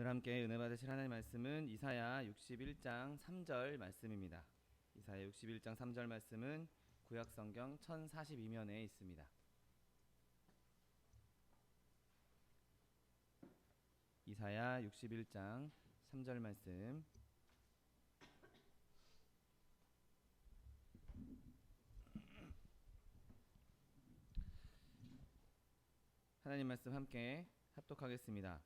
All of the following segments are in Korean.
오늘 함께 은혜 받으실 하나님의 말씀은 이사야 61장 3절 말씀입니다. 이사야 61장 3절 말씀은 구약성경 1042면에 있습니다. 이사야 61장 3절 말씀, 하나님 말씀 함께 합독하겠습니다.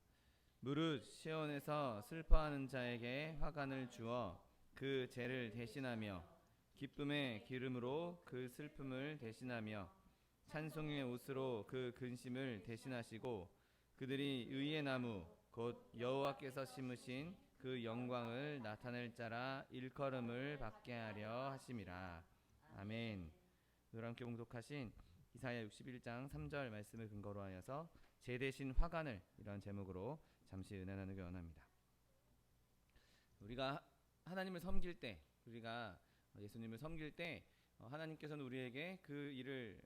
무릇 시온에서 슬퍼하는 자에게 화관을 주어 그 죄를 대신하며 기쁨의 기름으로 그 슬픔을 대신하며 찬송의 옷으로 그 근심을 대신하시고 그들이 의의 나무 곧 여호와께서 심으신 그 영광을 나타낼 자라 일컬음을 받게 하려 하심이라. 아멘. 오늘 함께 봉독하신 이사야 61장 3절 말씀을 근거로 하여서 제 대신 화관을 이런 제목으로 잠시 은혜 나누기 원합니다. 우리가 하나님을 섬길 때, 우리가 예수님을 섬길 때 하나님께서는 우리에게 그 일을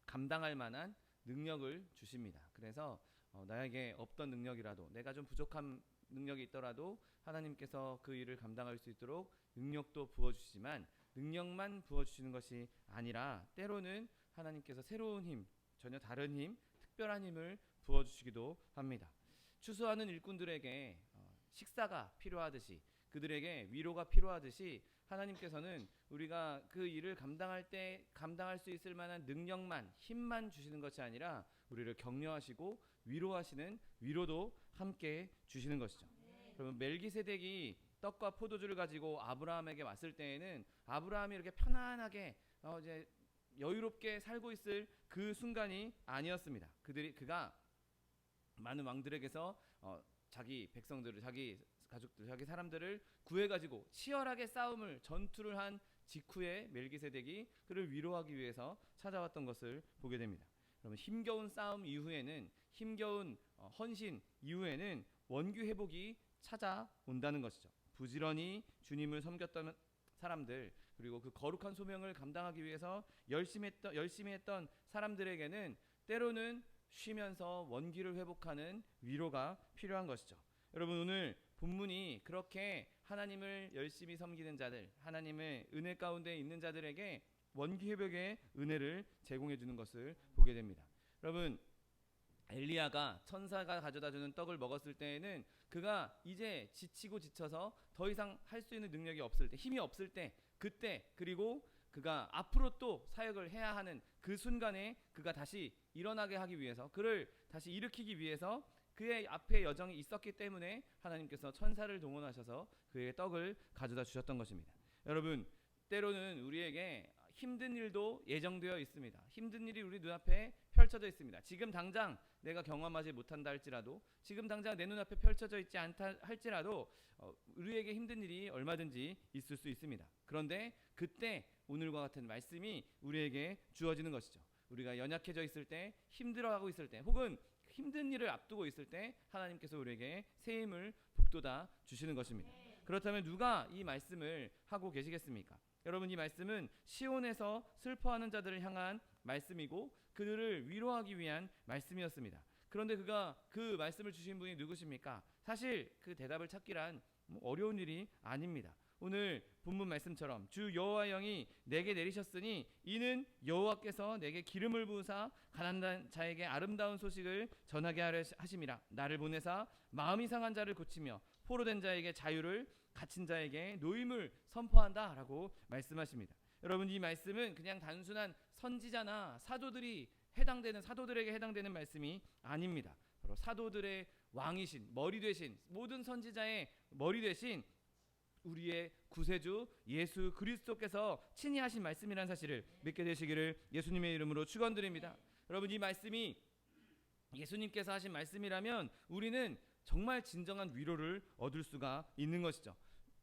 감당할 만한 능력을 주십니다. 그래서 나에게 없던 능력이라도, 내가 좀 부족한 능력이 있더라도 하나님께서 그 일을 감당할 수 있도록 능력도 부어주시지만, 능력만 부어주시는 것이 아니라 때로는 하나님께서 새로운 힘, 전혀 다른 힘, 특별한 힘을 부어주시기도 합니다. 추수하는 일꾼들에게 식사가 필요하듯이, 그들에게 위로가 필요하듯이 하나님께서는 우리가 그 일을 감당할 때 감당할 수 있을 만한 능력만, 힘만 주시는 것이 아니라 우리를 격려하시고 위로하시는 위로도 함께 주시는 것이죠. 그러면 멜기세덱이 떡과 포도주를 가지고 아브라함에게 왔을 때에는 아브라함이 이렇게 편안하게 이제 여유롭게 살고 있을 그 순간이 아니었습니다. 그가 많은 왕들에게서 자기 백성들을, 자기 가족들, 자기 사람들을 구해가지고 치열하게 전투를 한 직후에 멜기세덱이 그를 위로하기 위해서 찾아왔던 것을 보게 됩니다. 그러면 힘겨운 싸움 이후에는, 힘겨운 헌신 이후에는 원규 회복이 찾아온다는 것이죠. 부지런히 주님을 섬겼던 사람들, 그리고 그 거룩한 소명을 감당하기 위해서 열심히 했던 사람들에게는 때로는 쉬면서 원기를 회복하는 위로가 필요한 것이죠. 여러분, 오늘 본문이 그렇게 하나님을 열심히 섬기는 자들, 하나님의 은혜 가운데 있는 자들에게 원기 회복의 은혜를 제공해 주는 것을 보게 됩니다. 여러분, 엘리야가 천사가 가져다주는 떡을 먹었을 때에는 그가 이제 지치고 지쳐서 더 이상 할 수 있는 능력이 없을 때, 힘이 없을 때, 그때, 그리고 그가 앞으로 또 사역을 해야 하는 그 순간에 그가 다시 일어나게 하기 위해서, 그를 다시 일으키기 위해서 그의 앞에 여정이 있었기 때문에 하나님께서 천사를 동원하셔서 그에게 떡을 가져다 주셨던 것입니다. 여러분, 때로는 우리에게 힘든 일도 예정되어 있습니다. 힘든 일이 우리 눈앞에 펼쳐져 있습니다. 지금 당장 내가 경험하지 못한다 할지라도, 지금 당장 내 눈앞에 펼쳐져 있지 않다 할지라도 우리에게 힘든 일이 얼마든지 있을 수 있습니다. 그런데 그때 오늘과 같은 말씀이 우리에게 주어지는 것이죠. 우리가 연약해져 있을 때, 힘들어하고 있을 때, 혹은 힘든 일을 앞두고 있을 때 하나님께서 우리에게 새 힘을 북돋아 주시는 것입니다. 그렇다면 누가 이 말씀을 하고 계시겠습니까? 여러분, 이 말씀은 시온에서 슬퍼하는 자들을 향한 말씀이고 그들을 위로하기 위한 말씀이었습니다. 그런데 그 말씀을 주신 분이 누구십니까? 사실 그 대답을 찾기란 어려운 일이 아닙니다. 오늘 본문 말씀처럼 주 여호와의 영이 내게 내리셨으니 이는 여호와께서 내게 기름을 부으사 가난한 자에게 아름다운 소식을 전하게 하려 하심이라. 나를 보내사 마음이 상한 자를 고치며 포로된 자에게 자유를, 갇힌 자에게 노임을 선포한다 라고 말씀하십니다. 여러분, 이 말씀은 그냥 단순한 선지자나 사도들에게 해당되는 말씀이 아닙니다. 바로 사도들의 왕이신, 머리 되신, 모든 선지자의 머리 되신 우리의 구세주 예수 그리스도께서 친히 하신 말씀이라는 사실을 믿게 되시기를 예수님의 이름으로 축원드립니다. 여러분, 이 말씀이 예수님께서 하신 말씀이라면 우리는 정말 진정한 위로를 얻을 수가 있는 것이죠.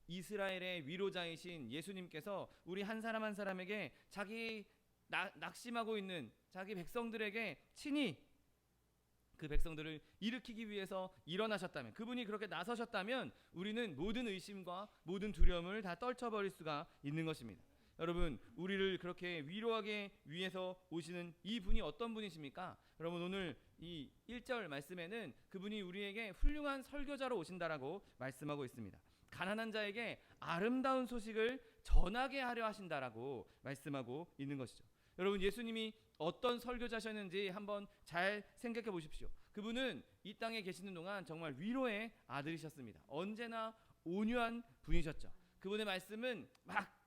이스라엘의 위로자이신 예수님께서 우리 한 사람 한 사람에게 자기 낙심하고 있는 자기 백성들에게 친히 그 백성들을 일으키기 위해서 일어나셨다면, 그분이 그렇게 나서셨다면 우리는 모든 의심과 모든 두려움을 다 떨쳐버릴 수가 있는 것입니다. 여러분, 우리를 그렇게 위로하기 위해서 오시는 이 분이 어떤 분이십니까? 여러분, 오늘 이 1절 말씀에는 그분이 우리에게 훌륭한 설교자로 오신다라고 말씀하고 있습니다. 가난한 자에게 아름다운 소식을 전하게 하려 하신다라고 말씀하고 있는 것이죠. 여러분, 예수님이 어떤 설교자셨는지 한번 잘 생각해 보십시오. 그분은 이 땅에 계시는 동안 정말 위로의 아들이셨습니다. 언제나 온유한 분이셨죠. 그분의 말씀은 막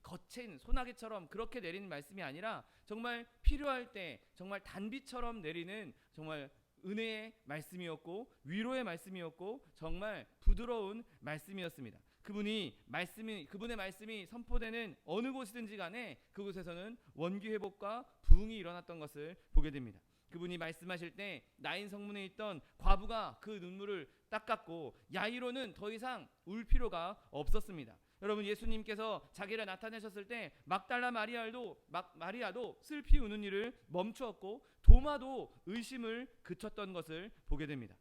거친 소나기처럼 그렇게 내리는 말씀이 아니라 정말 필요할 때 정말 단비처럼 내리는 정말 은혜의 말씀이었고 위로의 말씀이었고 정말 부드러운 말씀이었습니다. 그분의 말씀이 선포되는 어느 곳이든지 간에 그곳에서는 원기 회복과 부흥이 일어났던 것을 보게 됩니다. 그분이 말씀하실 때 나인 성문에 있던 과부가 그 눈물을 닦았고 야이로는 더 이상 울 필요가 없었습니다. 여러분, 예수님께서 자기를 나타내셨을 때 막달라 마리아도 슬피 우는 일을 멈추었고 도마도 의심을 그쳤던 것을 보게 됩니다.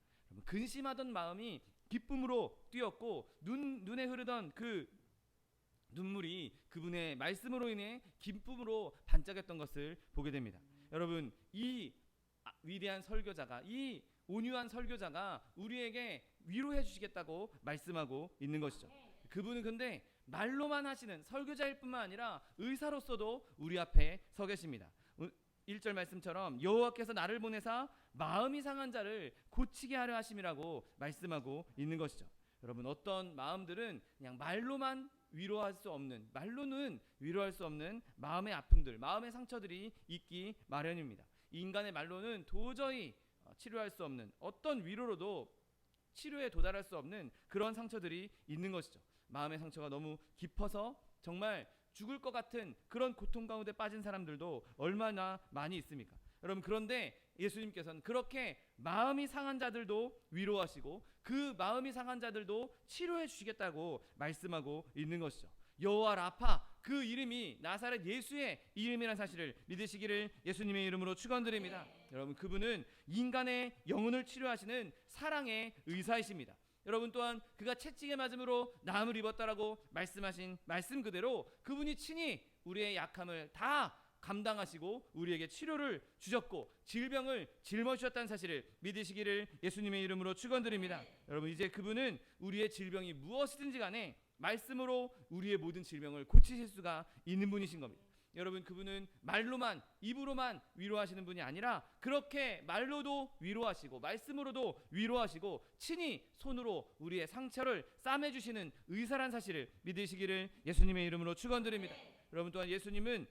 근심하던 마음이 기쁨으로 뛰었고 눈에 흐르던 그 눈물이 그분의 말씀으로 인해 기쁨으로 반짝였던 것을 보게 됩니다. 여러분, 이 위대한 설교자가, 이 온유한 설교자가 우리에게 위로해 주시겠다고 말씀하고 있는 것이죠. 그분은 근데 말로만 하시는 설교자일 뿐만 아니라 의사로서도 우리 앞에 서 계십니다. 1절 말씀처럼 여호와께서 나를 보내사 마음이 상한 자를 고치게 하려 하심이라고 말씀하고 있는 것이죠. 여러분, 어떤 마음들은 그냥 말로는 위로할 수 없는 마음의 아픔들, 마음의 상처들이 있기 마련입니다. 인간의 말로는 도저히 치료할 수 없는, 어떤 위로로도 치료에 도달할 수 없는 그런 상처들이 있는 것이죠. 마음의 상처가 너무 깊어서 정말 죽을 것 같은 그런 고통 가운데 빠진 사람들도 얼마나 많이 있습니까? 여러분, 그런데 예수님께서는 그렇게 마음이 상한 자들도 위로하시고 그 마음이 상한 자들도 치료해 주시겠다고 말씀하고 있는 것이죠. 여호와 라파, 그 이름이 나사렛 예수의 이름이라는 사실을 믿으시기를 예수님의 이름으로 축원드립니다. 여러분, 그분은 인간의 영혼을 치료하시는 사랑의 의사이십니다. 여러분, 또한 그가 채찍에 맞음으로 나음을 입었다라고 말씀하신 말씀 그대로 그분이 친히 우리의 약함을 다 감당하시고 우리에게 치료를 주셨고 질병을 짊어지셨다는 사실을 믿으시기를 예수님의 이름으로 축원드립니다. 여러분, 이제 그분은 우리의 질병이 무엇이든지 간에 말씀으로 우리의 모든 질병을 고치실 수가 있는 분이신 겁니다. 여러분, 그분은 말로만, 입으로만 위로하시는 분이 아니라 그렇게 말로도 위로하시고 말씀으로도 위로하시고 친히 손으로 우리의 상처를 싸매주시는 의사란 사실을 믿으시기를 예수님의 이름으로 축원드립니다. 여러분, 또한 예수님은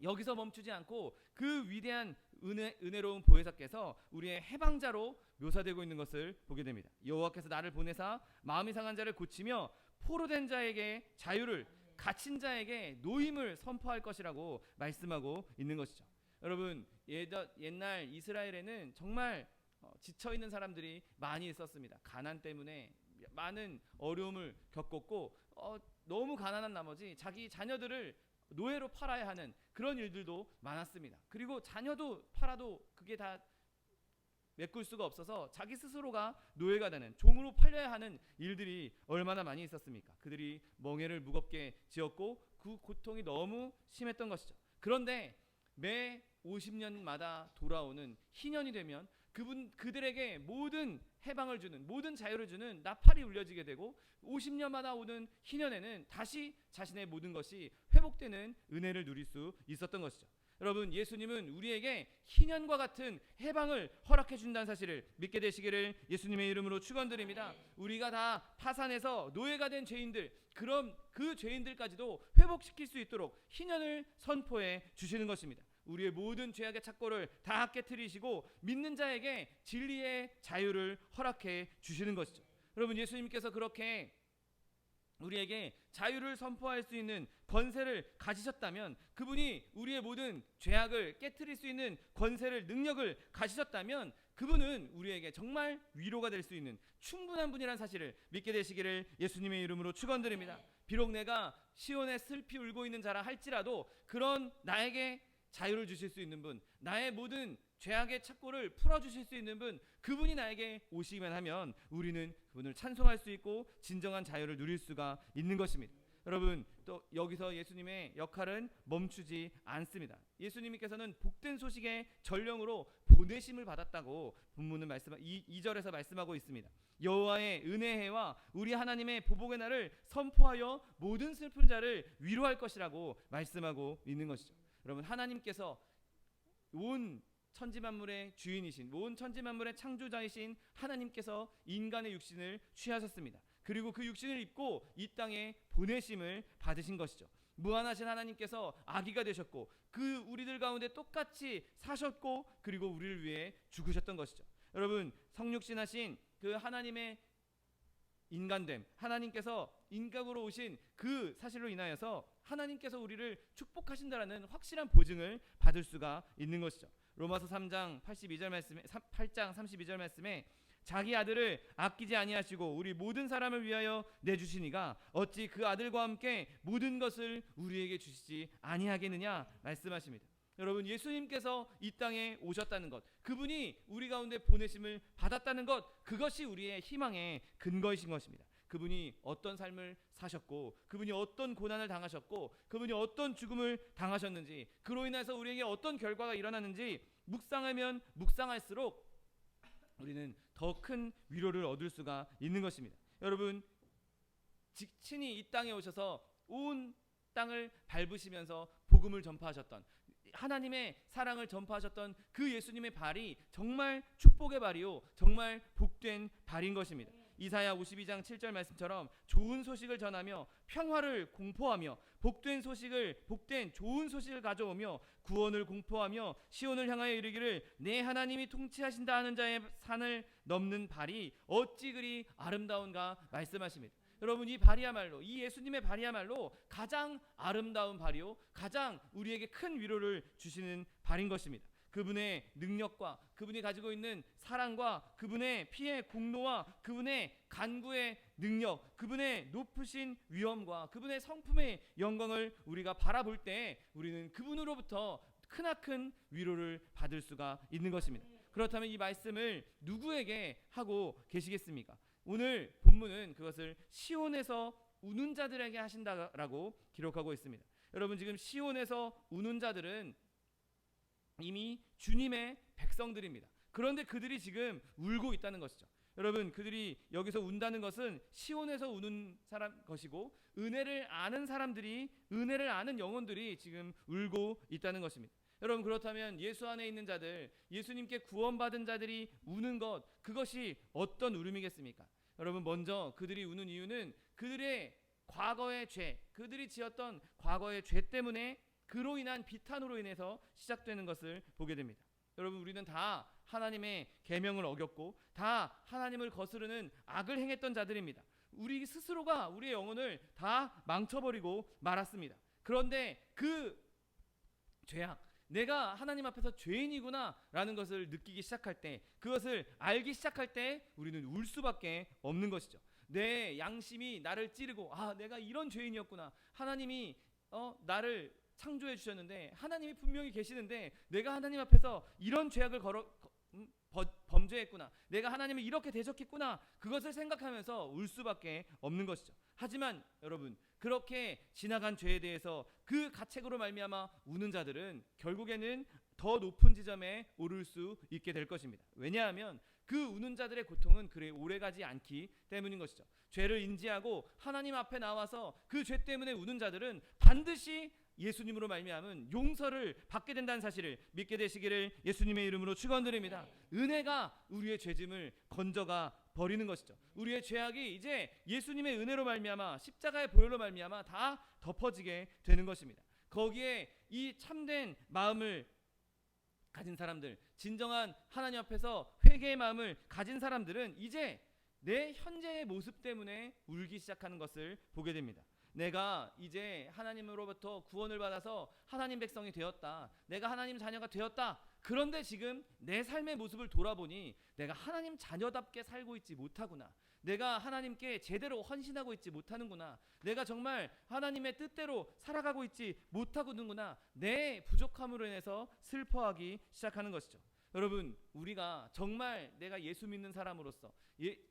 여기서 멈추지 않고 그 위대한 은혜로운 보혜사께서 우리의 해방자로 묘사되고 있는 것을 보게 됩니다. 여호와께서 나를 보내사 마음이 상한 자를 고치며 포로된 자에게 자유를, 갇힌 자에게 노임을 선포할 것이라고 말씀하고 있는 것이죠. 여러분, 옛날 이스라엘에는 정말 지쳐있는 사람들이 많이 있었습니다. 가난 때문에 많은 어려움을 겪었고 너무 가난한 나머지 자기 자녀들을 노예로 팔아야 하는 그런 일들도 많았습니다. 그리고 자녀도 팔아도 그게 다 메꿀 수가 없어서 자기 스스로가 노예가 되는, 종으로 팔려야 하는 일들이 얼마나 많이 있었습니까? 그들이 멍에를 무겁게 지었고 그 고통이 너무 심했던 것이죠. 그런데 매 50년마다 돌아오는 희년이 되면 그들에게 모든 해방을 주는, 모든 자유를 주는 나팔이 울려지게 되고 50년마다 오는 희년에는 다시 자신의 모든 것이 회복되는 은혜를 누릴 수 있었던 것이죠. 여러분, 예수님은 우리에게 희년과 같은 해방을 허락해 준다는 사실을 믿게 되시기를 예수님의 이름으로 축원드립니다. 우리가 다 파산해서 노예가 된 죄인들, 그럼 그 죄인들까지도 회복시킬 수 있도록 희년을 선포해 주시는 것입니다. 우리의 모든 죄악의 착고를 다 깨트리시고 믿는 자에게 진리의 자유를 허락해 주시는 것이죠. 여러분, 예수님께서 그렇게 우리에게 자유를 선포할 수 있는 권세를 가지셨다면, 그분이 우리의 모든 죄악을 깨트릴 수 있는 권세를, 능력을 가지셨다면 그분은 우리에게 정말 위로가 될 수 있는 충분한 분이라는 사실을 믿게 되시기를 예수님의 이름으로 축원드립니다. 비록 내가 시온에 슬피 울고 있는 자라 할지라도 그런 나에게 자유를 주실 수 있는 분, 나의 모든 죄악의 착고를 풀어주실 수 있는 분, 그분이 나에게 오시기만 하면 우리는 그분을 찬송할 수 있고 진정한 자유를 누릴 수가 있는 것입니다. 여러분, 또 여기서 예수님의 역할은 멈추지 않습니다. 예수님께서는 복된 소식의 전령으로 보내심을 받았다고 본문은 2절에서 말씀하고 있습니다. 여호와의 은혜해와 우리 하나님의 보복의 날을 선포하여 모든 슬픈 자를 위로할 것이라고 말씀하고 있는 것이죠. 여러분, 하나님께서 온 천지만물의 주인이신, 온 천지만물의 창조자이신 하나님께서 인간의 육신을 취하셨습니다. 그리고 그 육신을 입고 이 땅에 보내심을 받으신 것이죠. 무한하신 하나님께서 아기가 되셨고 그 우리들 가운데 똑같이 사셨고 그리고 우리를 위해 죽으셨던 것이죠. 여러분, 성육신하신 그 하나님의 인간됨, 하나님께서 인격으로 오신 그 사실로 인하여서 하나님께서 우리를 축복하신다라는 확실한 보증을 받을 수가 있는 것이죠. 로마서 3장 8장 32절 말씀에 자기 아들을 아끼지 아니하시고 우리 모든 사람을 위하여 내주시니가 어찌 그 아들과 함께 모든 것을 우리에게 주시지 아니하겠느냐 말씀하십니다. 여러분, 예수님께서 이 땅에 오셨다는 것, 그분이 우리 가운데 보내심을 받았다는 것, 그것이 우리의 희망의 근거이신 것입니다. 그분이 어떤 삶을 사셨고 그분이 어떤 고난을 당하셨고 그분이 어떤 죽음을 당하셨는지, 그로 인해서 우리에게 어떤 결과가 일어나는지 묵상하면 묵상할수록 우리는 더 큰 위로를 얻을 수가 있는 것입니다. 여러분, 친히 이 땅에 오셔서 온 땅을 밟으시면서 복음을 전파하셨던, 하나님의 사랑을 전파하셨던 그 예수님의 발이 정말 축복의 발이요, 정말 복된 발인 것입니다. 이사야 52장 7절 말씀처럼 좋은 소식을 전하며 평화를 공포하며 복된 좋은 소식을 가져오며 구원을 공포하며 시온을 향하여 이르기를 내 하나님이 통치하신다 하는 자의 산을 넘는 발이 어찌 그리 아름다운가 말씀하십니다. 여러분, 이 발이야말로, 이 예수님의 발이야말로 가장 아름다운 발이요, 가장 우리에게 큰 위로를 주시는 발인 것입니다. 그분의 능력과 그분이 가지고 있는 사랑과 그분의 피의 공로와 그분의 간구의 능력, 그분의 높으신 위엄과 그분의 성품의 영광을 우리가 바라볼 때 우리는 그분으로부터 크나큰 위로를 받을 수가 있는 것입니다. 그렇다면 이 말씀을 누구에게 하고 계시겠습니까? 오늘 본문은 그것을 시온에서 우는 자들에게 하신다라고 기록하고 있습니다. 여러분, 지금 시온에서 우는 자들은 이미 주님의 백성들입니다. 그런데 그들이 지금 울고 있다는 것이죠. 여러분, 그들이 여기서 운다는 것은 시온에서 우는 사람 것이고 은혜를 아는 사람들이, 은혜를 아는 영혼들이 지금 울고 있다는 것입니다. 여러분, 그렇다면 예수 안에 있는 자들, 예수님께 구원받은 자들이 우는 것, 그것이 어떤 울음이겠습니까? 여러분, 먼저 그들이 우는 이유는 그들의 과거의 죄, 그들이 지었던 과거의 죄 때문에 그로 인한 비탄으로 인해서 시작되는 것을 보게 됩니다. 여러분, 우리는 다 하나님의 계명을 어겼고 다 하나님을 거스르는 악을 행했던 자들입니다. 우리 스스로가 우리의 영혼을 다 망쳐버리고 말았습니다. 그런데 그 죄악, 내가 하나님 앞에서 죄인이구나 라는 것을 느끼기 시작할 때, 그것을 알기 시작할 때 우리는 울 수밖에 없는 것이죠. 내 양심이 나를 찌르고, 내가 이런 죄인이었구나, 하나님이 나를 창조해 주셨는데, 하나님이 분명히 계시는데 내가 하나님 앞에서 이런 죄악을 범죄했구나, 내가 하나님을 이렇게 대적했구나, 그것을 생각하면서 울 수밖에 없는 것이죠. 하지만 여러분, 그렇게 지나간 죄에 대해서 그 가책으로 말미암아 우는 자들은 결국에는 더 높은 지점에 오를 수 있게 될 것입니다. 왜냐하면 그 우는 자들의 고통은 그리 오래가지 않기 때문인 것이죠. 죄를 인지하고 하나님 앞에 나와서 그 죄 때문에 우는 자들은 반드시 예수님으로 말미암은 용서를 받게 된다는 사실을 믿게 되시기를 예수님의 이름으로 축원드립니다. 은혜가 우리의 죄짐을 건져가 버리는 것이죠. 우리의 죄악이 이제 예수님의 은혜로 말미암아, 십자가의 보혈로 말미암아 다 덮어지게 되는 것입니다. 거기에 이 참된 마음을 가진 사람들, 진정한 하나님 앞에서 회개의 마음을 가진 사람들은 이제 내 현재의 모습 때문에 울기 시작하는 것을 보게 됩니다. 내가 이제 하나님으로부터 구원을 받아서 하나님 백성이 되었다, 내가 하나님 자녀가 되었다. 그런데 지금 내 삶의 모습을 돌아보니 내가 하나님 자녀답게 살고 있지 못하구나, 내가 하나님께 제대로 헌신하고 있지 못하는구나, 내가 정말 하나님의 뜻대로 살아가고 있지 못하고는구나, 내 부족함으로 인해서 슬퍼하기 시작하는 것이죠. 여러분, 우리가 정말 내가 예수 믿는 사람으로서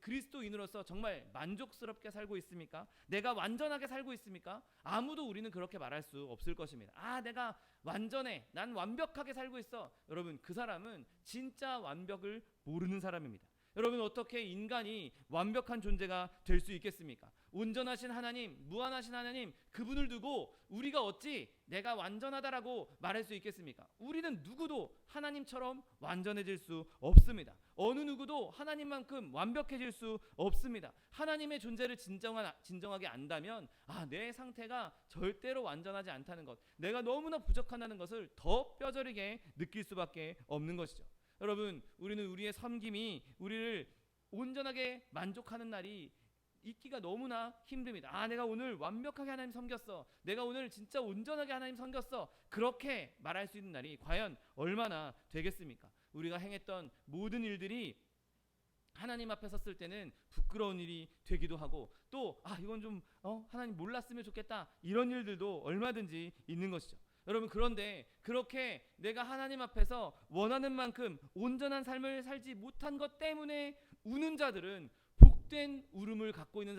그리스도인으로서 정말 만족스럽게 살고 있습니까? 내가 완전하게 살고 있습니까? 아무도 우리는 그렇게 말할 수 없을 것입니다. 내가 완전해, 난 완벽하게 살고 있어. 여러분, 그 사람은 진짜 완벽을 모르는 사람입니다. 여러분, 어떻게 인간이 완벽한 존재가 될 수 있겠습니까? 온전하신 하나님, 무한하신 하나님, 그분을 두고 우리가 어찌 내가 완전하다라고 말할 수 있겠습니까? 우리는 누구도 하나님처럼 완전해질 수 없습니다. 어느 누구도 하나님만큼 완벽해질 수 없습니다. 하나님의 존재를 진정하게 안다면 내 상태가 절대로 완전하지 않다는 것, 내가 너무나 부족하다는 것을 더 뼈저리게 느낄 수밖에 없는 것이죠. 여러분, 우리는 우리의 섬김이 우리를 온전하게 만족하는 날이 있기가 너무나 힘듭니다. 내가 오늘 완벽하게 하나님 섬겼어, 내가 오늘 진짜 온전하게 하나님 섬겼어, 그렇게 말할 수 있는 날이 과연 얼마나 되겠습니까? 우리가 행했던 모든 일들이 하나님 앞에 섰을 때는 부끄러운 일이 되기도 하고, 또 이건 좀 하나님 몰랐으면 좋겠다, 이런 일들도 얼마든지 있는 것이죠. 여러분, 그런데 그렇게 내가 하나님 앞에서 원하는 만큼 온전한 삶을 살지 못한 것 때문에 우는 자들은 복된 울음을 갖고 있는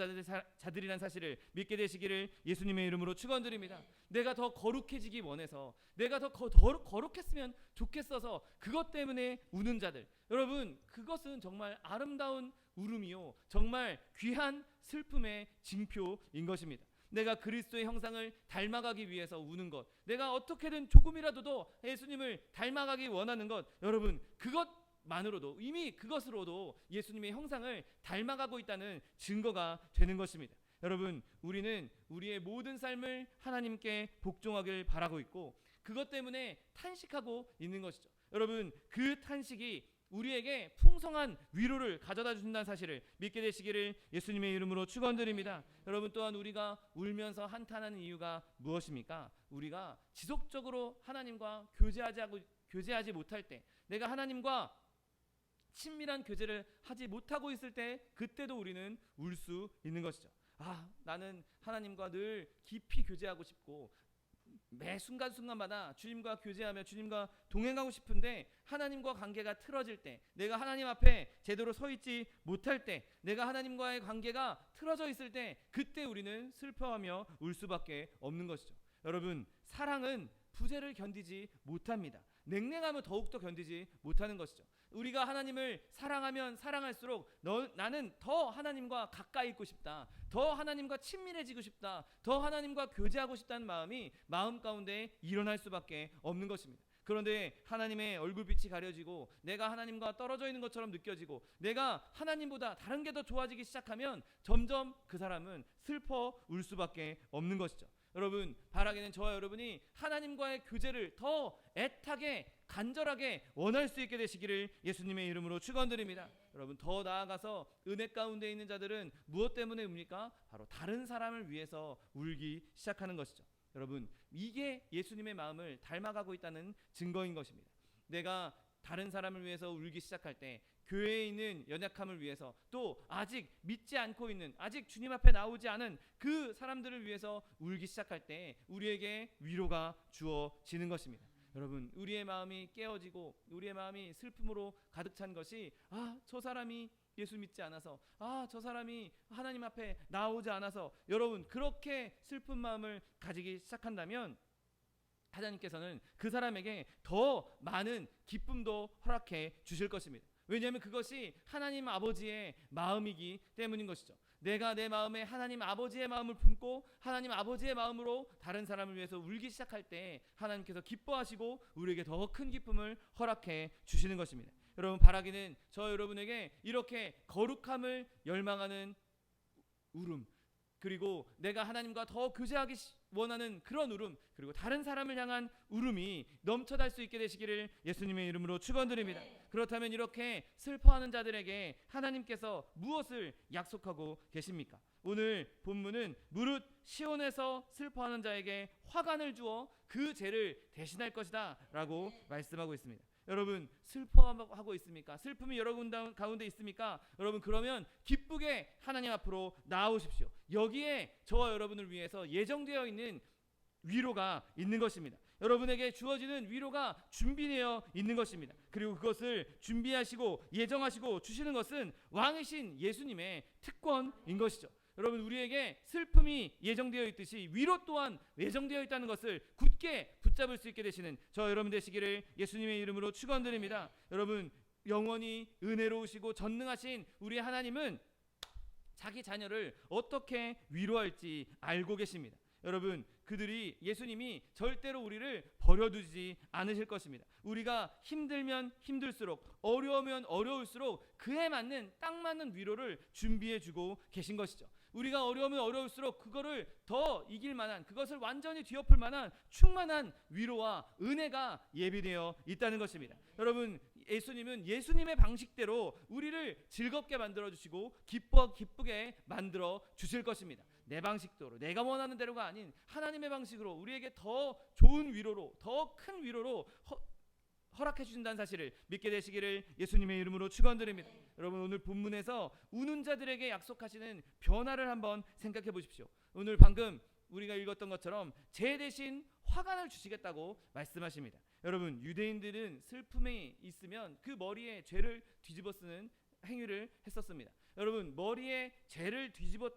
자들이란 사실을 믿게 되시기를 예수님의 이름으로 축원드립니다. 내가 더 거룩해지기 원해서, 내가 더 거룩했으면 좋겠어서 그것 때문에 우는 자들, 여러분, 그것은 정말 아름다운 울음이요, 정말 귀한 슬픔의 징표인 것입니다. 내가 그리스도의 형상을 닮아가기 위해서 우는 것, 내가 어떻게든 조금이라도 더 예수님을 닮아가기 원하는 것, 여러분, 그것만으로도, 이미 그것으로도 예수님의 형상을 닮아가고 있다는 증거가 되는 것입니다. 여러분, 우리는 우리의 모든 삶을 하나님께 복종하길 바라고 있고, 그것 때문에 탄식하고 있는 것이죠. 여러분, 그 탄식이 우리에게 풍성한 위로를 가져다 준다는 사실을 믿게 되시기를 예수님의 이름으로 축원드립니다. 여러분, 또한 우리가 울면서 한탄하는 이유가 무엇입니까? 우리가 지속적으로 하나님과 교제하지 못할 때, 내가 하나님과 친밀한 교제를 하지 못하고 있을 때, 그때도 우리는 울 수 있는 것이죠. 나는 하나님과 늘 깊이 교제하고 싶고, 매 순간순간마다 주님과 교제하며 주님과 동행하고 싶은데, 하나님과 관계가 틀어질 때, 내가 하나님 앞에 제대로 서 있지 못할 때, 내가 하나님과의 관계가 틀어져 있을 때, 그때 우리는 슬퍼하며 울 수밖에 없는 것이죠. 여러분, 사랑은 부재를 견디지 못합니다. 냉랭하면 더욱더 견디지 못하는 것이죠. 우리가 하나님을 사랑하면 사랑할수록 나는 더 하나님과 가까이 있고 싶다, 더 하나님과 친밀해지고 싶다, 더 하나님과 교제하고 싶다는 마음이 마음 가운데 일어날 수밖에 없는 것입니다. 그런데 하나님의 얼굴빛이 가려지고 내가 하나님과 떨어져 있는 것처럼 느껴지고 내가 하나님보다 다른 게 더 좋아지기 시작하면 점점 그 사람은 슬퍼 울 수밖에 없는 것이죠. 여러분, 바라기는 저와 여러분이 하나님과의 교제를 더 애타게 간절하게 원할 수 있게 되시기를 예수님의 이름으로 축원드립니다. 여러분, 더 나아가서 은혜 가운데 있는 자들은 무엇 때문에 웁니까? 바로 다른 사람을 위해서 울기 시작하는 것이죠. 여러분, 이게 예수님의 마음을 닮아가고 있다는 증거인 것입니다. 내가 다른 사람을 위해서 울기 시작할 때, 교회에 있는 연약함을 위해서, 또 아직 믿지 않고 있는, 아직 주님 앞에 나오지 않은 그 사람들을 위해서 울기 시작할 때 우리에게 위로가 주어지는 것입니다. 여러분, 우리의 마음이 깨어지고 우리의 마음이 슬픔으로 가득 찬 것이 저 사람이 예수 믿지 않아서, 저 사람이 하나님 앞에 나오지 않아서, 여러분, 그렇게 슬픈 마음을 가지기 시작한다면 하나님께서는 그 사람에게 더 많은 기쁨도 허락해 주실 것입니다. 왜냐하면 그것이 하나님 아버지의 마음이기 때문인 것이죠. 내가 내 마음에 하나님 아버지의 마음을 품고 하나님 아버지의 마음으로 다른 사람을 위해서 울기 시작할 때 하나님께서 기뻐하시고 우리에게 더 큰 기쁨을 허락해 주시는 것입니다. 여러분, 바라기는 저 여러분에게 이렇게 거룩함을 열망하는 울음, 그리고 내가 하나님과 더 교제하기 원하는 그런 울음, 그리고 다른 사람을 향한 울음이 넘쳐날 수 있게 되시기를 예수님의 이름으로 축원드립니다. 그렇다면 이렇게 슬퍼하는 자들에게 하나님께서 무엇을 약속하고 계십니까? 오늘 본문은 무릇 시온에서 슬퍼하는 자에게 화관을 주어 그 죄를 대신할 것이다 라고 말씀하고 있습니다. 여러분, 슬퍼하고 있습니까? 슬픔이 여러분 가운데 있습니까? 여러분, 그러면 기쁘게 하나님 앞으로 나아오십시오. 여기에 저와 여러분을 위해서 예정되어 있는 위로가 있는 것입니다. 여러분에게 주어지는 위로가 준비되어 있는 것입니다. 그리고 그것을 준비하시고 예정하시고 주시는 것은 왕이신 예수님의 특권인 것이죠. 여러분, 우리에게 슬픔이 예정되어 있듯이 위로 또한 예정되어 있다는 것을 굳게 붙잡을 수 있게 되시는 저 여러분 되시기를 예수님의 이름으로 축원드립니다. 여러분, 영원히 은혜로우시고 전능하신 우리 하나님은 자기 자녀를 어떻게 위로할지 알고 계십니다. 여러분, 예수님이 절대로 우리를 버려두지 않으실 것입니다. 우리가 힘들면 힘들수록, 어려우면 어려울수록 그에 맞는 딱 맞는 위로를 준비해주고 계신 것이죠. 우리가 어려우면 어려울수록 그거를 더 이길 만한, 그것을 완전히 뒤엎을 만한 충만한 위로와 은혜가 예비되어 있다는 것입니다. 여러분, 예수님은 예수님의 방식대로 우리를 즐겁게 만들어주시고 기쁘게 만들어 주실 것입니다. 내 방식대로, 내가 원하는 대로가 아닌 하나님의 방식으로 우리에게 더 좋은 위로로, 더 큰 위로로 허락해 주신다는 사실을 믿게 되시기를 예수님의 이름으로 축원드립니다. 여러분, 오늘 본문에서 우는 자들에게 약속하시는 변화를 한번 생각해 보십시오. 오늘 방금 우리가 읽었던 것처럼 제 대신 화관을 주시겠다고 말씀하십니다. 여러분, 유대인들은 슬픔이 있으면 그 머리에 죄를 뒤집어 쓰는 행위를 했었습니다. 여러분, 머리에 죄를 뒤집어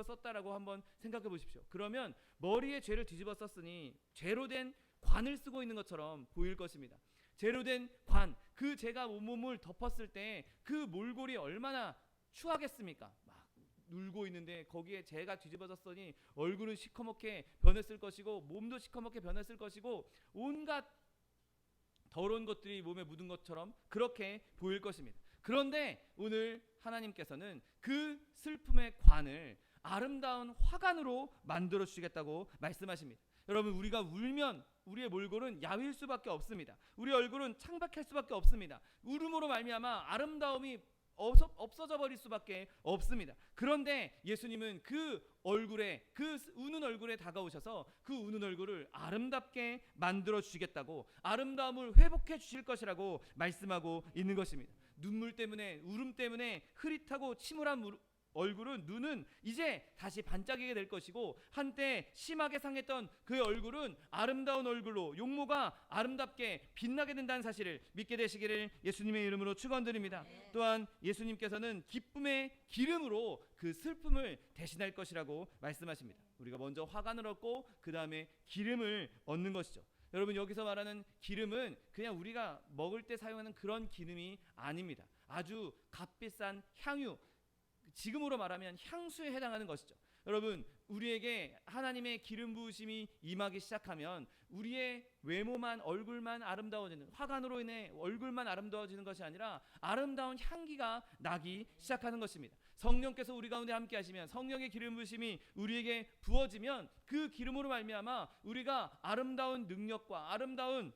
썼다라고 한번 생각해 보십시오. 그러면 머리에 죄를 뒤집어 썼으니 죄로 된 관을 쓰고 있는 것처럼 보일 것입니다. 죄로 된 관, 그 죄가 온몸을 덮었을 때 그 몰골이 얼마나 추하겠습니까? 막 눌고 있는데 거기에 죄가 뒤집어졌으니 얼굴은 시커멓게 변했을 것이고 몸도 시커멓게 변했을 것이고 온갖 더러운 것들이 몸에 묻은 것처럼 그렇게 보일 것입니다. 그런데 오늘 하나님께서는 그 슬픔의 관을 아름다운 화관으로 만들어 주시겠다고 말씀하십니다. 여러분, 우리가 울면 우리의 몰골은 야위일 수밖에 없습니다. 우리 얼굴은 창백할 수밖에 없습니다. 울음으로 말미암아 아름다움이 없어져 버릴 수밖에 없습니다. 그런데 예수님은 그 우는 얼굴에 다가오셔서 그 우는 얼굴을 아름답게 만들어 주시겠다고, 아름다움을 회복해 주실 것이라고 말씀하고 있는 것입니다. 눈물 때문에, 울음 때문에 흐릿하고 침울한 눈은 이제 다시 반짝이게 될 것이고, 한때 심하게 상했던 그의 얼굴은 아름다운 얼굴로, 용모가 아름답게 빛나게 된다는 사실을 믿게 되시기를 예수님의 이름으로 축원드립니다. 또한 예수님께서는 기쁨의 기름으로 그 슬픔을 대신할 것이라고 말씀하십니다. 우리가 먼저 화관을 얻고 그 다음에 기름을 얻는 것이죠. 여러분, 여기서 말하는 기름은 그냥 우리가 먹을 때 사용하는 그런 기름이 아닙니다. 아주 값비싼 향유, 지금으로 말하면 향수에 해당하는 것이죠. 여러분, 우리에게 하나님의 기름 부으심이 임하기 시작하면 우리의 외모만, 얼굴만 아름다워지는, 화관으로 인해 얼굴만 아름다워지는 것이 아니라 아름다운 향기가 나기 시작하는 것입니다. 성령께서 우리 가운데 함께 하시면, 성령의 기름 부으심이 우리에게 부어지면 그 기름으로 말미암아 우리가 아름다운 능력과 아름다운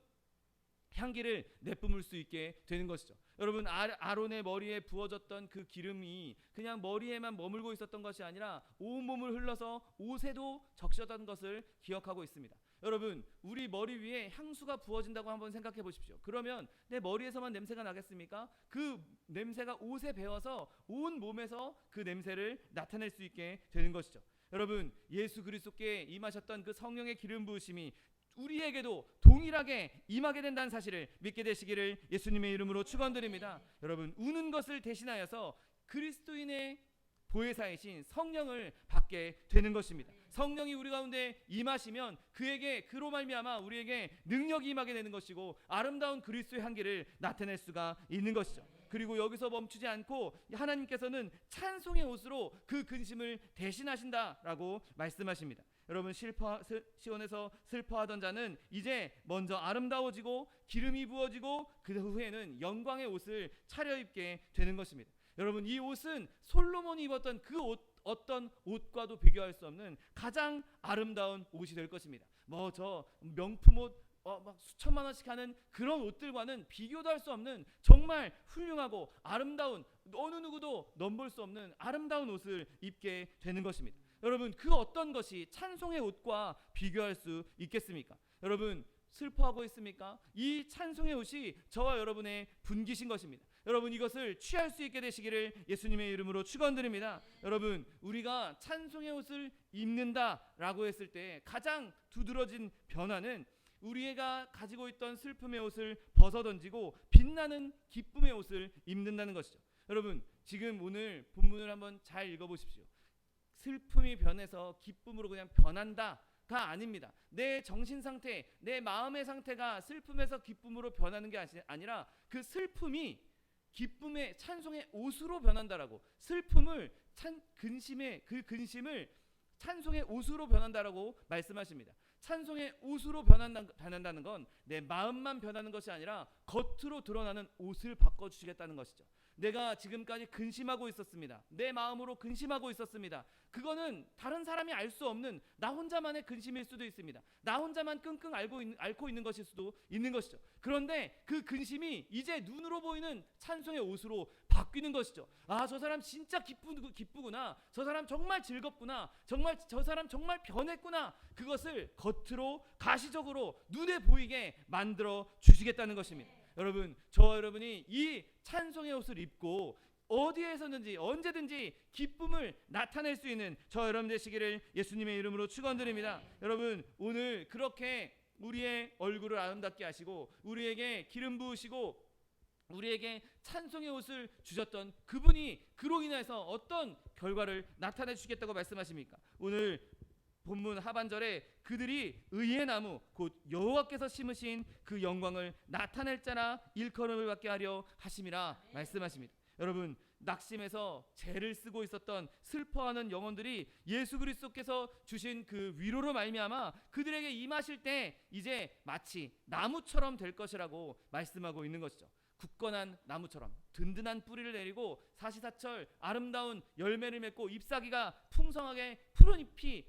향기를 내뿜을 수 있게 되는 것이죠. 여러분, 아론의 머리에 부어졌던 그 기름이 그냥 머리에만 머물고 있었던 것이 아니라 온몸을 흘러서 옷에도 적셔던 것을 기억하고 있습니다. 여러분, 우리 머리 위에 향수가 부어진다고 한번 생각해 보십시오. 그러면 내 머리에서만 냄새가 나겠습니까? 그 냄새가 옷에 배어서 온 몸에서 그 냄새를 나타낼 수 있게 되는 것이죠. 여러분, 예수 그리스도께 임하셨던 그 성령의 기름 부으심이 우리에게도 동일하게 임하게 된다는 사실을 믿게 되시기를 예수님의 이름으로 축원드립니다. 여러분, 우는 것을 대신하여서 그리스도인의 보혜사이신 성령을 받게 되는 것입니다. 성령이 우리 가운데 임하시면 그로 말미암아 우리에게 능력이 임하게 되는 것이고 아름다운 그리스도의 향기를 나타낼 수가 있는 것이죠. 그리고 여기서 멈추지 않고 하나님께서는 찬송의 옷으로 그 근심을 대신하신다라고 말씀하십니다. 여러분, 시온에서 슬퍼하던 자는 이제 먼저 아름다워지고 기름이 부어지고 그 후에는 영광의 옷을 차려입게 되는 것입니다. 여러분, 이 옷은 솔로몬이 입었던 그 어떤 옷과도 비교할 수 없는 가장 아름다운 옷이 될 것입니다. 저 명품 옷 막 수천만 원씩 하는 그런 옷들과는 비교도 할 수 없는 정말 훌륭하고 아름다운, 어느 누구도 넘볼 수 없는 아름다운 옷을 입게 되는 것입니다. 여러분, 그 어떤 것이 찬송의 옷과 비교할 수 있겠습니까? 여러분, 슬퍼하고 있습니까? 이 찬송의 옷이 저와 여러분의 분기신 것입니다. 여러분, 이것을 취할 수 있게 되시기를 예수님의 이름으로 축원드립니다. 여러분, 우리가 찬송의 옷을 입는다라고 했을 때 가장 두드러진 변화는 우리가 가지고 있던 슬픔의 옷을 벗어던지고 빛나는 기쁨의 옷을 입는다는 것이죠. 여러분, 지금 오늘 본문을 한번 잘 읽어보십시오. 슬픔이 변해서 기쁨으로 그냥 변한다가 아닙니다. 내 정신 상태, 내 마음의 상태가 슬픔에서 기쁨으로 변하는 게 아니라 그 슬픔이 기쁨의 찬송의 옷으로 변한다라고, 슬픔을 근심을 찬송의 옷으로 변한다라고 말씀하십니다. 찬송의 옷으로 변한다는 건 내 마음만 변하는 것이 아니라 겉으로 드러나는 옷을 바꿔주시겠다는 것이죠. 내가 지금까지 근심하고 있었습니다. 내 마음으로 근심하고 있었습니다. 그거는 다른 사람이 알 수 없는 나 혼자만의 근심일 수도 있습니다. 나 혼자만 끙끙 앓고 있는 것일 수도 있는 것이죠. 그런데 그 근심이 이제 눈으로 보이는 찬송의 옷으로 바뀌는 것이죠. 아, 저 사람 진짜 기쁘구나. 저 사람 정말 즐겁구나. 저 사람 정말 변했구나. 그것을 겉으로 가시적으로 눈에 보이게 만들어 주시겠다는 것입니다. 여러분, 저와 여러분이 이 찬송의 옷을 입고 어디에서든지 언제든지 기쁨을 나타낼 수 있는 저 여러분 되시기를 예수님의 이름으로 축원드립니다. 여러분, 오늘 그렇게 우리의 얼굴을 아름답게 하시고 우리에게 기름 부으시고 우리에게 찬송의 옷을 주셨던 그분이 그로 인해서 어떤 결과를 나타내 주시겠다고 말씀하십니까? 오늘 본문 하반절에 그들이 의의 나무 곧 여호와께서 심으신 그 영광을 나타낼 자나 일컬음을 받게 하려 하심이라 말씀하십니다. 여러분, 낙심해서 죄를 쓰고 있었던 슬퍼하는 영혼들이 예수 그리스도께서 주신 그 위로로 말미암아 그들에게 임하실 때 이제 마치 나무처럼 될 것이라고 말씀하고 있는 것이죠. 굳건한 나무처럼 든든한 뿌리를 내리고 사시사철 아름다운 열매를 맺고 잎사귀가 풍성하게 푸른 잎이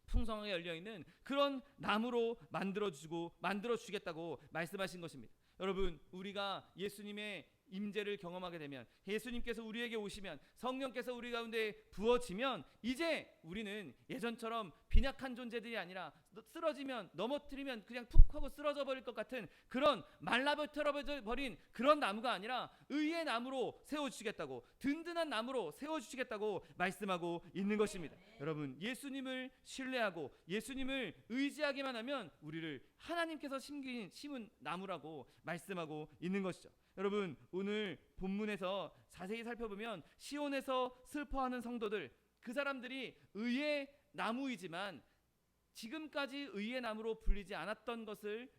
풍성하게 열려있는 그런 나무로 만들어 주시겠다고 말씀하신 것입니다. 여러분, 우리가 예수님의 임재를 경험하게 되면, 예수님께서 우리에게 오시면, 성령께서 우리 가운데 부어지면 이제 우리는 예전처럼 빈약한 존재들이 아니라 쓰러지면, 넘어뜨리면 그냥 푹 하고 쓰러져 버릴 것 같은 그런 말라버려 버린 그런 나무가 아니라 의의 나무로 세워주시겠다고, 든든한 나무로 세워주시겠다고 말씀하고 있는 것입니다. 여러분, 예수님을 신뢰하고 예수님을 의지하기만 하면 우리를 하나님께서 심은 나무라고 말씀하고 있는 것이죠. 여러분, 오늘 본문에서 자세히 살펴보면 시온에서 슬퍼하는 성도들, 그 사람들이 의의 나무이지만 지금까지 의의 나무로 불리지 않았던 것을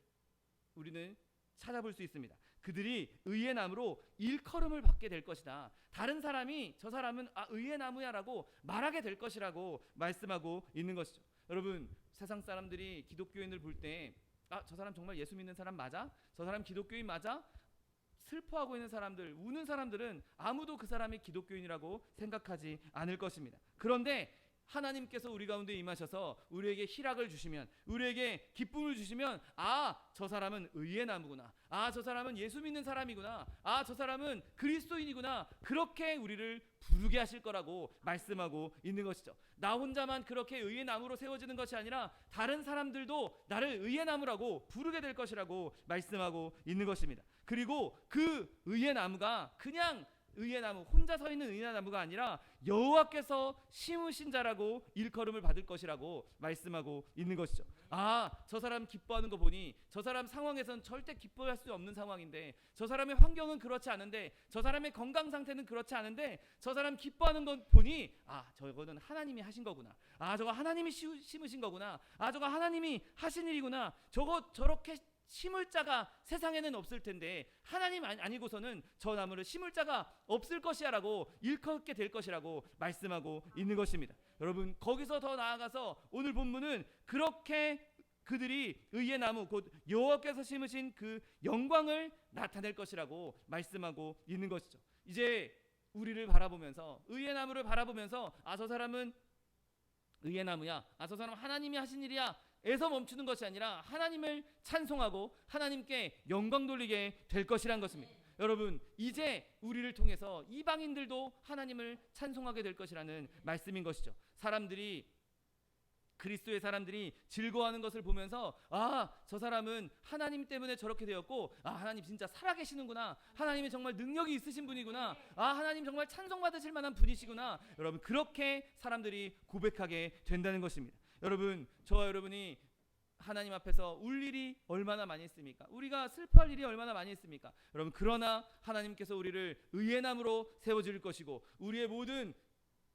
우리는 찾아볼 수 있습니다. 그들이 의의 나무로 일컬음을 받게 될 것이다. 다른 사람이 저 사람은 의의 나무야라고 말하게 될 것이라고 말씀하고 있는 것이죠. 여러분, 세상 사람들이 기독교인을 볼 때 저 사람 정말 예수 믿는 사람 맞아? 저 사람 기독교인 맞아? 슬퍼하고 있는 사람들, 우는 사람들은 아무도 그 사람이 기독교인이라고 생각하지 않을 것입니다. 그런데 하나님께서 우리 가운데 임하셔서 우리에게 희락을 주시면, 우리에게 기쁨을 주시면, 저 사람은 의의 나무구나, 저 사람은 예수 믿는 사람이구나, 저 사람은 그리스도인이구나, 그렇게 우리를 부르게 하실 거라고 말씀하고 있는 것이죠. 나 혼자만 그렇게 의의 나무로 세워지는 것이 아니라 다른 사람들도 나를 의의 나무라고 부르게 될 것이라고 말씀하고 있는 것입니다. 그리고 그 의의 나무가 그냥 의의 나무, 혼자 서 있는 의의 나무가 아니라 여호와께서 심으신 자라고 일컬음을 받을 것이라고 말씀하고 있는 것이죠. 저 사람 기뻐하는 거 보니 저 사람 상황에선 절대 기뻐할 수 없는 상황인데, 저 사람의 환경은 그렇지 않은데, 저 사람의 건강 상태는 그렇지 않은데 저 사람 기뻐하는 거 보니 저거는 하나님이 하신 거구나, 저거 하나님이 심으신 거구나, 저거 하나님이 하신 일이구나, 저거 저렇게 심을 자가 세상에는 없을 텐데 하나님 아니고서는 저 나무를 심을 자가 없을 것이야라고 일컫게 될 것이라고 말씀하고 있는 것입니다. 여러분, 거기서 더 나아가서 오늘 본문은 그렇게 그들이 의의 나무 곧 여호와께서 심으신 그 영광을 나타낼 것이라고 말씀하고 있는 것이죠. 이제 우리를 바라보면서, 의의 나무를 바라보면서 저 사람은 의의 나무야, 저 사람 하나님이 하신 일이야 에서 멈추는 것이 아니라 하나님을 찬송하고 하나님께 영광 돌리게 될 것이란 것입니다. 여러분, 이제 우리를 통해서 이방인들도 하나님을 찬송하게 될 것이라는 말씀인 것이죠. 그리스도의 사람들이 즐거워하는 것을 보면서 저 사람은 하나님 때문에 저렇게 되었고, 하나님 진짜 살아계시는구나, 하나님이 정말 능력이 있으신 분이구나, 하나님 정말 찬송받으실 만한 분이시구나, 여러분, 그렇게 사람들이 고백하게 된다는 것입니다. 여러분, 저와 여러분이 하나님 앞에서 울 일이 얼마나 많이 있습니까? 우리가 슬퍼할 일이 얼마나 많이 있습니까? 여러분, 그러나 하나님께서 우리를 의의 나무로 세워줄 것이고, 우리의 모든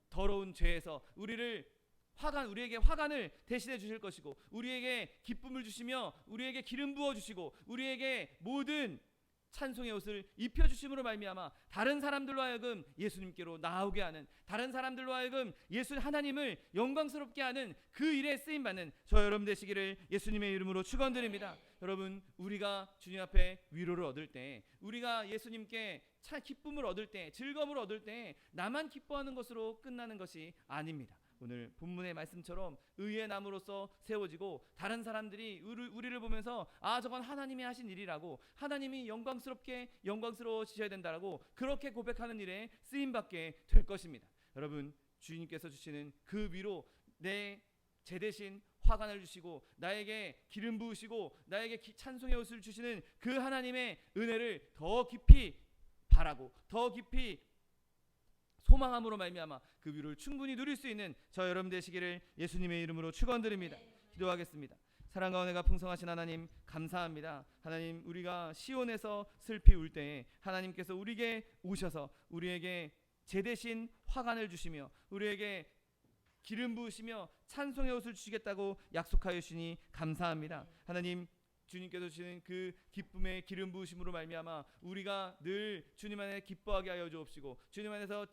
더러운 죄에서 우리에게 화관을 대신해 주실 것이고, 우리에게 기쁨을 주시며 우리에게 기름 부어 주시고, 우리에게 모든 찬송의 옷을 입혀 주심으로 말미암아 다른 사람들로 하여금 예수님께로 나오게 하는, 다른 사람들로 하여금 예수 하나님을 영광스럽게 하는 그 일에 쓰임 받는 저 여러분 되시기를 예수님의 이름으로 축원드립니다. 여러분, 우리가 주님 앞에 위로를 얻을 때, 우리가 예수님께 기쁨을 얻을 때, 즐거움을 얻을 때 나만 기뻐하는 것으로 끝나는 것이 아닙니다. 오늘 본문의 말씀처럼 의의 나무로서 세워지고, 다른 사람들이 우리를 보면서 저건 하나님이 하신 일이라고, 하나님이 영광스러워지셔야 된다라고 그렇게 고백하는 일에 쓰임받게 될 것입니다. 여러분, 주님께서 주시는 그 위로, 제 대신 화관을 주시고 나에게 기름 부으시고 나에게 찬송의 옷을 주시는 그 하나님의 은혜를 더 깊이 바라고 더 깊이 소망함으로 말미암아 그 위로를 충분히 누릴 수 있는 저 여러분 되시기를 예수님의 이름으로 축원드립니다. 기도하겠습니다. 사랑과 은혜가 풍성하신 하나님, 감사합니다. 하나님, 우리가 시온에서 슬피 울 때에 하나님께서 우리에게 오셔서 우리에게 제 대신 화관을 주시며 우리에게 기름 부으시며 찬송의 옷을 주시겠다고 약속하여 주시니 감사합니다. 하나님, 주님께서 주시는 그 기쁨의 기름 부으심으로 말미암아 우리가 늘 주님 안에 기뻐하게 하여 주옵시고, 주님 안에서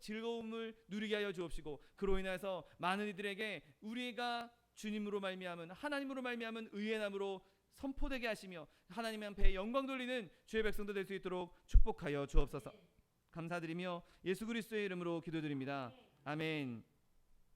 즐거움을 누리게 하여 주옵시고, 그로 인해서 많은 이들에게 우리가 주님으로 말미암은, 하나님으로 말미암은 의의 나무로 선포되게 하시며 하나님 앞에 영광 돌리는 주의 백성도 될 수 있도록 축복하여 주옵소서. 감사드리며 예수 그리스도의 이름으로 기도드립니다. 아멘.